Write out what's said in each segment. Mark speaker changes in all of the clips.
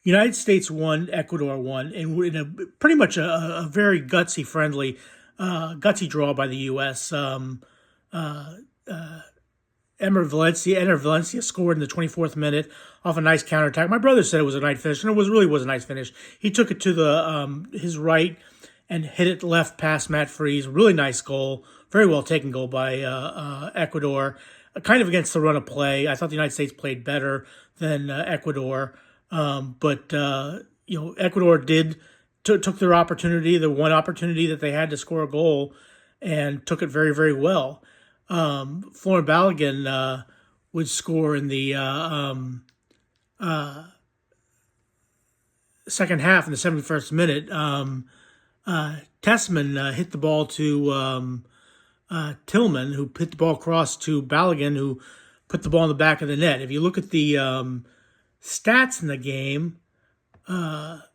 Speaker 1: United States won, Ecuador won, and we're in a pretty much a very gutsy draw by the U.S. Ener Valencia scored in the 24th minute off a nice counterattack. My brother said it was a nice finish, and it really was a nice finish. He took it to the his right and hit it left past Matt Freese. Really nice goal. Very well taken goal by Ecuador. Kind of against the run of play. I thought the United States played better than Ecuador. But Ecuador took their opportunity, the one opportunity that they had to score a goal, and took it very, very well. Florian Balogun would score in the second half in the 71st minute. Tessman hit the ball to Tillman, who hit the ball across to Balogun, who put the ball in the back of the net. If you look at the stats in the game,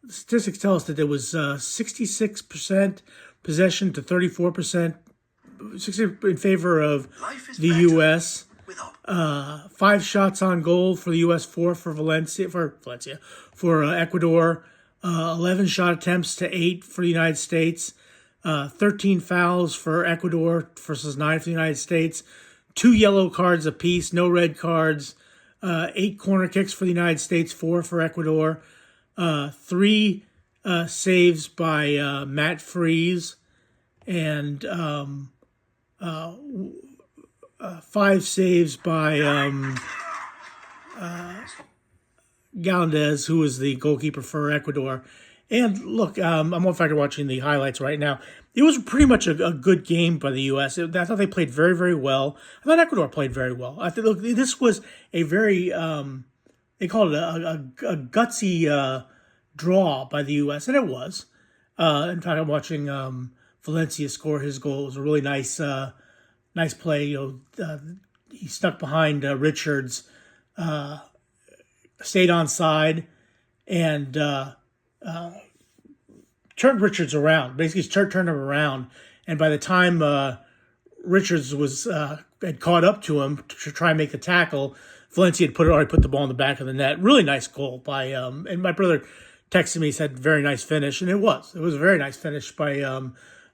Speaker 1: statistics tell us that there was 66% possession to 34%, 60 in favor of the U.S. 5 shots on goal for the U.S., 4 for Ecuador, 11 shot attempts to 8 for the United States, 13 fouls for Ecuador versus 9 for the United States, 2 yellow cards apiece, no red cards, 8 corner kicks for the United States, 4 for Ecuador, 3 saves by Matt Freese, and 5 saves by Galindez, who was the goalkeeper for Ecuador. And look, I'm in fact watching the highlights right now. It was pretty much a good game by the U.S. I thought they played very, very well. I thought Ecuador played very well. I think, look, this was a very, they called it a gutsy draw by the U.S., and it was. In fact, I'm watching Valencia score his goal. It was a really nice play. He stuck behind Richards, stayed on side, and turned Richards around. Basically, turned him around. And by the time Richards was had caught up to him to try and make the tackle, Valencia had already put the ball in the back of the net. Really nice goal by and my brother texted me, said very nice finish, and it was a very nice finish by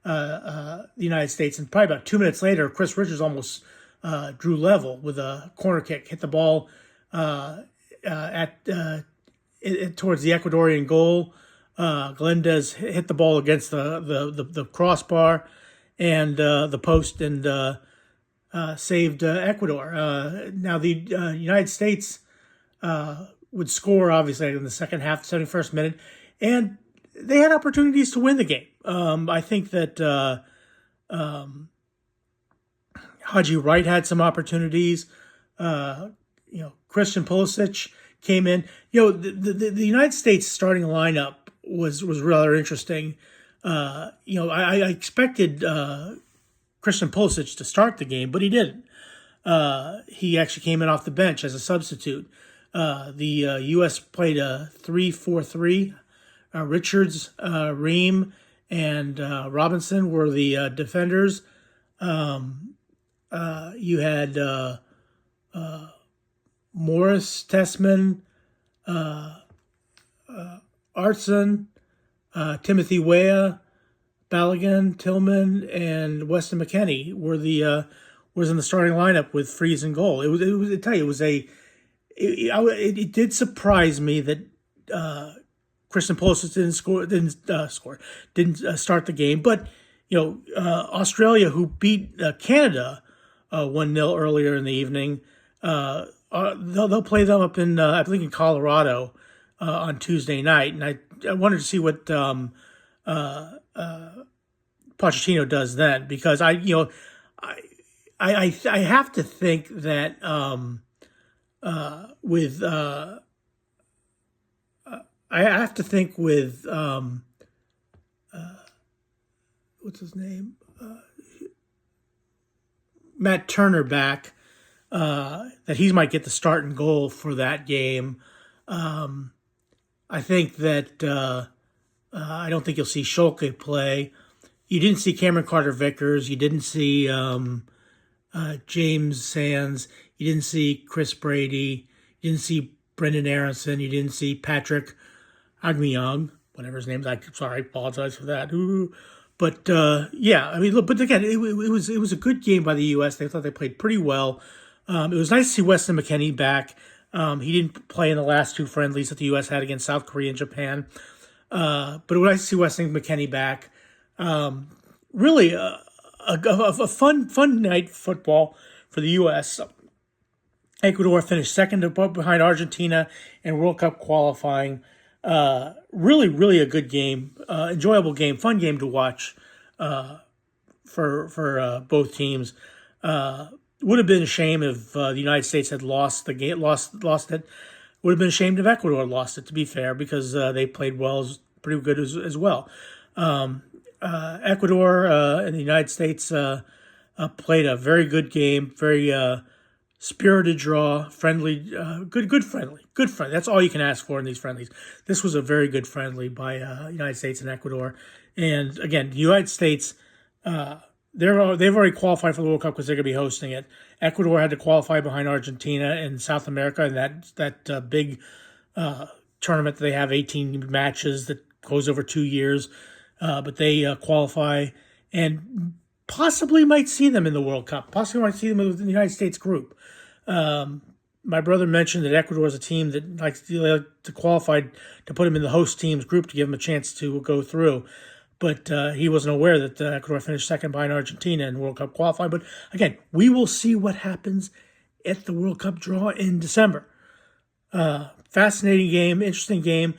Speaker 1: the United States. And probably about 2 minutes later, Chris Richards almost drew level with a corner kick, hit the ball towards the Ecuadorian goal. Galindez hit the ball against the crossbar and the post and saved Ecuador. Now the United States would score obviously in the second half, 71st minute, and they had opportunities to win the game. I think that Haji Wright had some opportunities. Christian Pulisic came in. The United States starting lineup was rather interesting. I expected Christian Pulisic to start the game, but he didn't. He actually came in off the bench as a substitute. The U.S. played a 3-4-3. Richards, Ream, and Robinson were the defenders. You had Morris, Tessman, Artson, Timothy Weah, Balogun, Tillman, and Weston McKennie was in the starting lineup with Freese in goal. It did surprise me that Christian Pulisic didn't start the game, but Australia, who beat Canada 1-0 earlier in the evening, they'll play them up in I believe in Colorado on Tuesday night, and I wanted to see what Pochettino does then, because I have to think that with what's his name, Matt Turner back, that he might get the start and goal for that game. I think that I don't think you'll see Schalke play. You didn't see Cameron Carter-Vickers. You didn't see James Sands. You didn't see Chris Brady. You didn't see Brendan Aronson. You didn't see Patrick Aubameyang, whatever his name is. I'm sorry, I apologize for that. Ooh. But yeah, I mean, look, but again, it was a good game by the U.S. They thought they played pretty well. It was nice to see Weston McKennie back. He didn't play in the last two friendlies that the U.S. had against South Korea and Japan. But it was nice to see Weston McKennie back. Really, a fun night football for the U.S. Ecuador finished second behind Argentina in World Cup qualifying. Really a good game, enjoyable game, fun game to watch for both teams. Would have been a shame if the United States had lost the game, lost it. Would have been a shame if Ecuador lost it. To be fair, because they played well, pretty good as well. Ecuador and the United States played a very good game, very spirited draw, friendly, good friendly. That's all you can ask for in these friendlies. This was a very good friendly by United States and Ecuador. And again, the United States, they've already qualified for the World Cup because they're going to be hosting it. Ecuador had to qualify behind Argentina in South America, and that big tournament that they have, 18 matches that goes over 2 years. But they qualify and possibly might see them in the World Cup. Possibly might see them in the United States group. My brother mentioned that Ecuador is a team that likes to qualify to put them in the host team's group to give them a chance to go through. But he wasn't aware that Ecuador finished second behind Argentina in World Cup qualifying. But again, we will see what happens at the World Cup draw in December. Fascinating game, interesting game.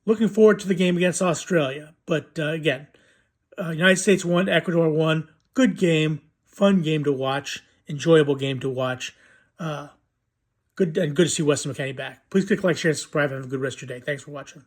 Speaker 1: Looking forward to the game against Australia. But again, United States won, Ecuador won. Good game, fun game to watch, enjoyable game to watch. Good to see Weston McKennie back. Please click like, share, and subscribe, and have a good rest of your day. Thanks for watching.